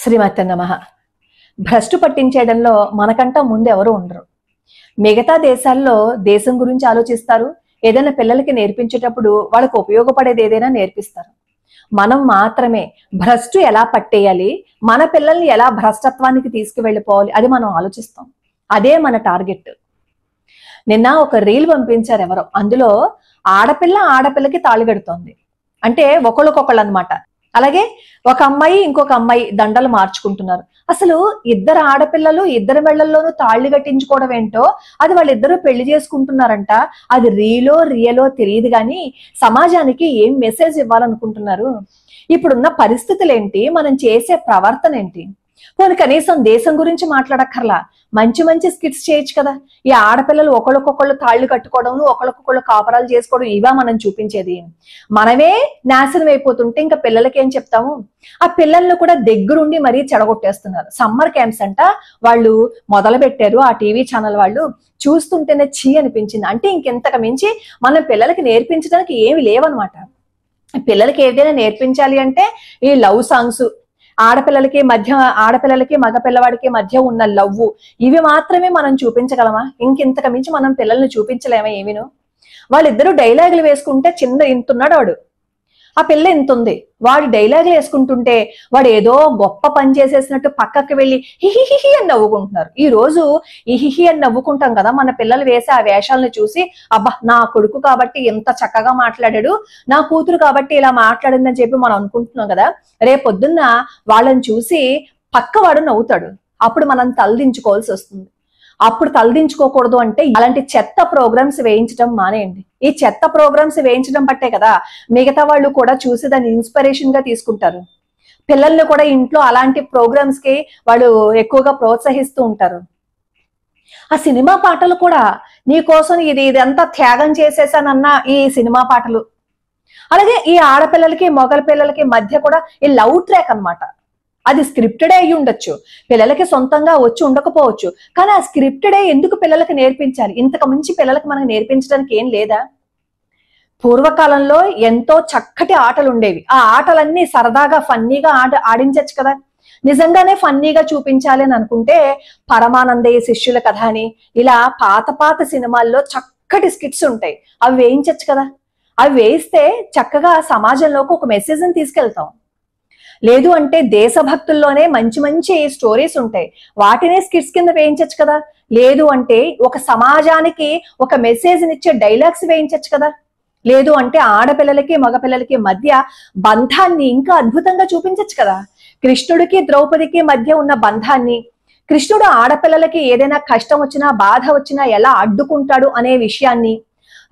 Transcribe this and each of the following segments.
శ్రీమతి నమః. భ్రష్టు పట్టించేయడంలో మనకంటా ముందు ఎవరు ఉండరు. మిగతా దేశాల్లో దేశం గురించి ఆలోచిస్తారు. ఏదైనా పిల్లలకి నేర్పించేటప్పుడు వాళ్ళకు ఉపయోగపడేది ఏదైనా నేర్పిస్తారు. మనం మాత్రమే భ్రష్టు ఎలా పట్టేయాలి, మన పిల్లల్ని ఎలా భ్రష్టత్వానికి తీసుకువెళ్ళిపోవాలి అది మనం ఆలోచిస్తాం. అదే మన టార్గెట్. నిన్న ఒక రీల్ పంపించారు ఎవరో. అందులో ఆడపిల్లకి తాళి కడుతోంది. అంటే ఒకళ్ళకొకళ్ళు అన్నమాట. అలాగే ఒక అమ్మాయి ఇంకొక అమ్మాయి దండలు మార్చుకుంటున్నారు. అసలు ఇద్దరు ఆడపిల్లలు ఇద్దరు మెళ్ళల్లోనూ తాళ్లు కట్టించుకోవడం ఏంటో, అది వాళ్ళిద్దరూ పెళ్లి చేసుకుంటున్నారంట. అది రియలో తెలియదు కానీ సమాజానికి ఏం మెసేజ్ ఇవ్వాలనుకుంటున్నారు? ఇప్పుడున్న పరిస్థితులు ఏంటి, మనం చేసే ప్రవర్తన ఏంటి? పోనీ కనీసం దేశం గురించి మాట్లాడక్కర్లా, మంచి మంచి స్కిట్స్ చేయొచ్చు కదా. ఈ ఆడపిల్లలు ఒకళ్ళకొకళ్ళు తాళ్లు కట్టుకోవడం, ఒకళ్ళకొకళ్ళు కాపరాలు చేసుకోవడం ఇవా మనం చూపించేది? మనమే నాశనం అయిపోతుంటే ఇంకా పిల్లలకి ఏం చెప్తాము? ఆ పిల్లల్ని కూడా దగ్గరుండి మరీ చెడగొట్టేస్తున్నారు. సమ్మర్ క్యాంప్స్ అంట వాళ్ళు మొదలు పెట్టారు. ఆ టీవీ ఛానల్ వాళ్ళు చూస్తుంటేనే చీ అనిపించింది. అంటే ఇంకెంతకు మించి మనం పిల్లలకి నేర్పించడానికి ఏమి లేవన్నమాట. పిల్లలకి ఏదైనా నేర్పించాలి అంటే ఈ లవ్ సాంగ్స్, ఆడపిల్లలకి మగ పిల్లవాడికి మధ్య ఉన్న లవ్వు, ఇవి మాత్రమే మనం చూపించగలమా? ఇంకింతకు మించి మనం పిల్లల్ని చూపించలేమా ఏమిను? వాళ్ళిద్దరూ డైలాగులు వేసుకుంటే ఇంతున్నాడు వాడు, ఆ పిల్ల ఇంత ఉంది. వాడు డైలాగులు వేసుకుంటుంటే వాడు ఏదో గొప్ప పని చేసేసినట్టు పక్కకి వెళ్ళి హిహిహి అని నవ్వుకుంటున్నారు. ఈ రోజు ఈ హిహి అని నవ్వుకుంటాం కదా మన పిల్లలు వేసే ఆ వేషాలను చూసి. అబ్బా, నా కొడుకు కాబట్టి ఎంత చక్కగా మాట్లాడాడు, నా కూతురు కాబట్టి ఇలా మాట్లాడిందని చెప్పి మనం అనుకుంటున్నాం కదా. రేపొద్దున్న వాళ్ళని చూసి పక్కవాడు నవ్వుతాడు. అప్పుడు మనం తలదించుకోవాల్సి వస్తుంది. అప్పుడు తలదించుకోకూడదు అంటే అలాంటి చెత్త ప్రోగ్రామ్స్ వేయించడం మానేయండి. ఈ చెత్త ప్రోగ్రామ్స్ వేయించడం బట్టే కదా మిగతా వాళ్ళు కూడా చూసి దాన్ని ఇన్స్పిరేషన్ గా తీసుకుంటారు. పిల్లల్ని కూడా ఇంట్లో అలాంటి ప్రోగ్రామ్స్ కి వాళ్ళు ఎక్కువగా ప్రోత్సహిస్తూ ఉంటారు. ఆ సినిమా పాటలు కూడా నీకోసం ఇదంతా త్యాగం చేసేసానన్న ఈ సినిమా పాటలు. అలాగే ఈ ఆడపిల్లలకి మగ పిల్లలకి మధ్య కూడా ఈ లవ్ ట్రాక్ అన్నమాట. అది స్క్రిప్టెడ్ అయి ఉండొచ్చు, పిల్లలకి సొంతంగా వచ్చి ఉండకపోవచ్చు. కానీ ఆ స్క్రిప్టెడే ఎందుకు పిల్లలకి నేర్పించాలి? ఇంతకు మించి పిల్లలకి మనకు నేర్పించడానికి ఏం లేదా? పూర్వకాలంలో ఎంతో చక్కటి ఆటలు ఉండేవి. ఆ ఆటలన్నీ సరదాగా ఫన్నీగా ఆడించచ్చు కదా. నిజంగానే ఫన్నీగా చూపించాలి అని అనుకుంటే పరమానందయ్య శిష్యుల కథ అని ఇలా పాత సినిమాల్లో చక్కటి స్కిట్స్ ఉంటాయి. అవి వేయించచ్చు కదా. అవి వేయిస్తే చక్కగా సమాజంలోకి ఒక మెసేజ్ని తీసుకెళ్తాం. లేదు అంటే దేశభక్తుల్లోనే మంచి స్టోరీస్ ఉంటాయి, వాటినే స్కిట్స్ కింద వేయించచ్చు కదా. లేదు అంటే ఒక సమాజానికి ఒక మెసేజ్ ఇచ్చే డైలాగ్స్ వేయించచ్చు కదా. లేదు అంటే ఆడపిల్లలకి మగపిల్లలకి మధ్య బంధాన్ని ఇంకా అద్భుతంగా చూపించచ్చు కదా. కృష్ణుడికి ద్రౌపదికి మధ్య ఉన్న బంధాన్ని, కృష్ణుడు ఆడపిల్లలకి ఏదైనా కష్టం వచ్చినా బాధ వచ్చినా ఎలా అడ్డుకుంటాడు అనే విషయాన్ని,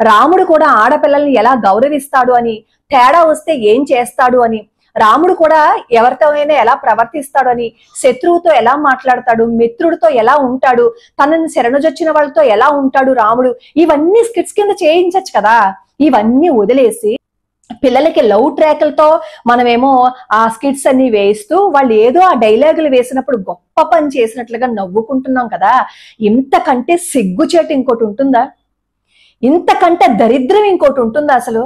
రాముడు కూడా ఆడపిల్లల్ని ఎలా గౌరవిస్తాడు అని, తేడా వస్తే ఏం చేస్తాడు అని, రాముడు కూడా ఎవరితో అయినా ఎలా ప్రవర్తిస్తాడు అని, శత్రువుతో ఎలా మాట్లాడతాడు, మిత్రుడితో ఎలా ఉంటాడు, తనని శరణుజొచ్చిన వాళ్ళతో ఎలా ఉంటాడు రాముడు, ఇవన్నీ స్కిట్స్ కింద చేయించచ్చు కదా. ఇవన్నీ వదిలేసి పిల్లలకి లవ్ ట్రాక్లతో మనమేమో ఆ స్కిట్స్ అన్ని వేయిస్తూ వాళ్ళు ఏదో ఆ డైలాగులు వేసినప్పుడు గొప్ప పని చేసినట్లుగా నవ్వుకుంటున్నాం కదా. ఇంతకంటే సిగ్గుచేటు ఇంకోటి ఉంటుందా? ఇంతకంటే దరిద్రం ఇంకోటి ఉంటుందా? అసలు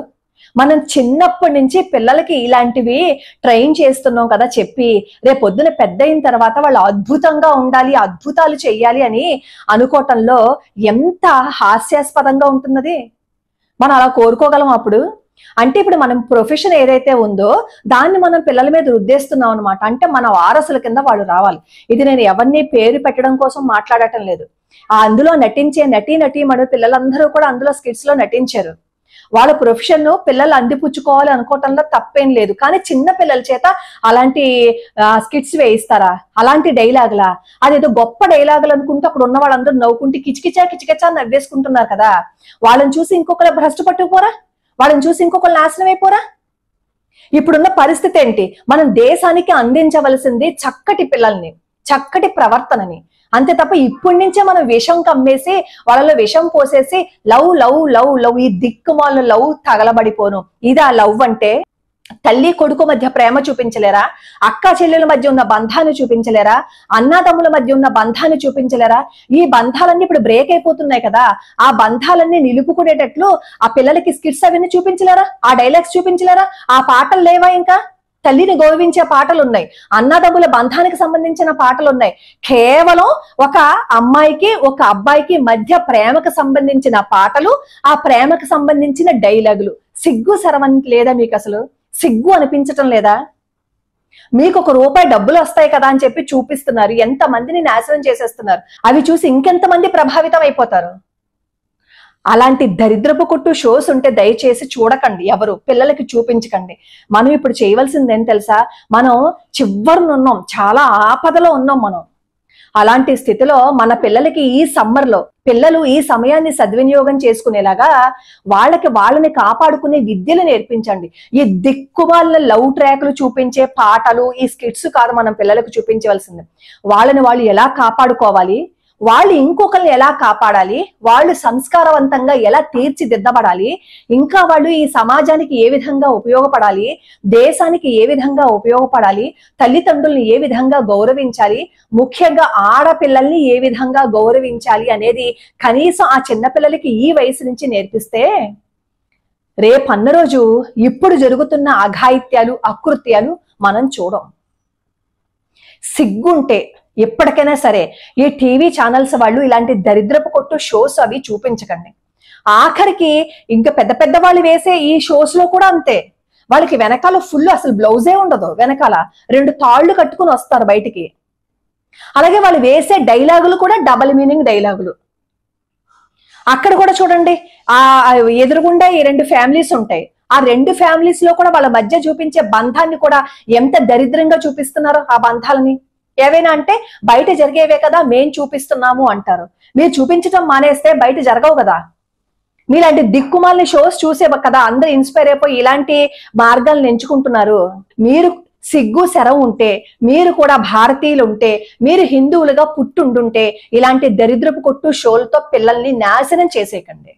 మనం చిన్నప్పటి నుంచి పిల్లలకి ఇలాంటివి ట్రైన్ చేస్తున్నాం కదా చెప్పి, రేపొద్దున పెద్ద అయిన తర్వాత వాళ్ళు అద్భుతంగా ఉండాలి, అద్భుతాలు చెయ్యాలి అని అనుకోవటంలో ఎంత హాస్యాస్పదంగా ఉంటున్నది. మనం అలా కోరుకోగలం అప్పుడు? అంటే ఇప్పుడు మనం ప్రొఫెషన్ ఏదైతే ఉందో దాన్ని మనం పిల్లల మీద రుద్దేస్తున్నాం అనమాట. అంటే మన వారసుల కింద వాళ్ళు రావాలి. ఇది నేను ఎవరిని పేరు పెట్టడం కోసం మాట్లాడటం లేదు. అందులో నటించే నటీమణులు పిల్లలందరూ కూడా అందులో స్కిట్స్ లో నటించారు. వాళ్ళ ప్రొఫెషన్ పిల్లలు అందిపుచ్చుకోవాలి అనుకోవటంలో తప్పేం లేదు. కానీ చిన్న పిల్లల చేత అలాంటి స్కిట్స్ వేయిస్తారా? అలాంటి డైలాగులా? అదేదో గొప్ప డైలాగులు అనుకుంటూ అక్కడ ఉన్న వాళ్ళందరూ నవ్వుకుంటూ కిచకిచా నవ్వేసుకుంటున్నారు కదా. వాళ్ళని చూసి ఇంకొకరు భ్రష్టు పట్టుకుపోరా? వాళ్ళని చూసి ఇంకొకరు నాశనం అయిపోరా? ఇప్పుడున్న పరిస్థితి ఏంటి? మనం దేశానికి అందించవలసింది చక్కటి పిల్లల్ని, చక్కటి ప్రవర్తనని, అంతే తప్ప ఇప్పటి నుంచే మనం విషం కమ్మేసి వాళ్ళలో విషం పోసేసి లవ్ ఈ దిక్కుమాల లవ్ తగలబడిపోను. ఇదా లవ్ అంటే? తల్లి కొడుకు మధ్య ప్రేమ చూపించలేరా? అక్క చెల్లెల మధ్య ఉన్న బంధాన్ని చూపించలేరా? అన్నాతమ్ముల మధ్య ఉన్న బంధాన్ని చూపించలేరా? ఈ బంధాలన్నీ ఇప్పుడు బ్రేక్ అయిపోతున్నాయి కదా. ఆ బంధాలన్నీ నిలుపుకునేటట్లు ఆ పిల్లలకి స్కిట్స్ అవన్నీ చూపించలేరా? ఆ డైలాగ్స్ చూపించలేరా? ఆ పాటలు లేవా ఇంకా? తల్లిని గౌరవించే పాటలు ఉన్నాయి, అన్నదమ్ముల బంధానికి సంబంధించిన పాటలు ఉన్నాయి. కేవలం ఒక అమ్మాయికి ఒక అబ్బాయికి మధ్య ప్రేమకు సంబంధించిన పాటలు, ఆ ప్రేమకు సంబంధించిన డైలాగులు. సిగ్గు శరవం లేదా మీకు? అసలు సిగ్గు అనిపించటం లేదా? మీకు ₹1 డబ్బులు వస్తాయి కదా అని చెప్పి చూపిస్తున్నారు, ఎంత మందిని నాశనం చేసేస్తున్నారు. అవి చూసి ఇంకెంతమంది ప్రభావితం అయిపోతారు. అలాంటి దరిద్రపు కొట్టు షోస్ ఉంటే దయచేసి చూడకండి, ఎవరు పిల్లలకి చూపించకండి. మనం ఇప్పుడు చేయవలసింది ఏం తెలుసా? మనం చివరినున్నాం, చాలా ఆపదలో ఉన్నాం మనం. అలాంటి స్థితిలో మన పిల్లలకి ఈ సమ్మర్లో పిల్లలు ఈ సమయాన్ని సద్వినియోగం చేసుకునేలాగా వాళ్ళని కాపాడుకునే విద్యలు నేర్పించండి. ఈ దిక్కుమాలిన లవ్ ట్రాక్లు చూపించే పాటలు, ఈ స్కిట్స్ కాదు మనం పిల్లలకు చూపించవలసింది. వాళ్ళు ఎలా కాపాడుకోవాలి, వాళ్ళు ఇంకొకరిని ఎలా కాపాడాలి, వాళ్ళు సంస్కారవంతంగా ఎలా తీర్చిదిద్దబడాలి, ఇంకా వాళ్ళు ఈ సమాజానికి ఏ విధంగా ఉపయోగపడాలి, దేశానికి ఏ విధంగా ఉపయోగపడాలి, తల్లిదండ్రుల్ని ఏ విధంగా గౌరవించాలి, ముఖ్యంగా ఆడపిల్లల్ని ఏ విధంగా గౌరవించాలి అనేది కనీసం ఆ చిన్నపిల్లలకి ఈ వయసు నుంచి నేర్పిస్తే రేపన్న రోజు ఇప్పుడు జరుగుతున్న అఘాయిత్యాలు, అకృత్యాలు మనం చూడం. సిగ్గుంటే ఎప్పటికైనా సరే ఈ టీవీ ఛానల్స్ వాళ్ళు ఇలాంటి దరిద్రపు కొట్టు షోస్ అవి చూపించకండి. ఆఖరికి ఇంకా పెద్ద పెద్ద వాళ్ళు వేసే ఈ షోస్ లో కూడా అంతే. వాళ్ళకి వెనకాల ఫుల్ అసలు బ్లౌజే ఉండదు, వెనకాల 2 తాళ్లు కట్టుకుని వస్తారు బయటికి. అలాగే వాళ్ళు వేసే డైలాగులు కూడా డబల్ మీనింగ్ డైలాగులు. అక్కడ కూడా చూడండి, ఆ ఎదురుగుండా ఈ 2 ఫ్యామిలీస్ ఉంటాయి. ఆ 2 ఫ్యామిలీస్ లో కూడా వాళ్ళ మధ్య చూపించే బంధాన్ని కూడా ఎంత దరిద్రంగా చూపిస్తున్నారో ఆ బంధాలని. ఏవైనా అంటే బయట జరిగేవే కదా మేం చూపిస్తున్నాము అంటారు. మీరు చూపించడం మానేస్తే బయట జరగవు కదా. మీలాంటి దిక్కుమాలిన షోస్ చూసే కదా అందరూ ఇన్స్పైర్ అయిపోయి ఇలాంటి మార్గాలను ఎంచుకుంటున్నారు. మీరు సిగ్గు శరం ఉంటే, మీరు కూడా భారతీయులు ఉంటే, మీరు హిందువులుగా పుట్టుండుంటే ఇలాంటి దరిద్రపు కొట్టు షోలతో పిల్లల్ని నాశనం చేసేయకండి.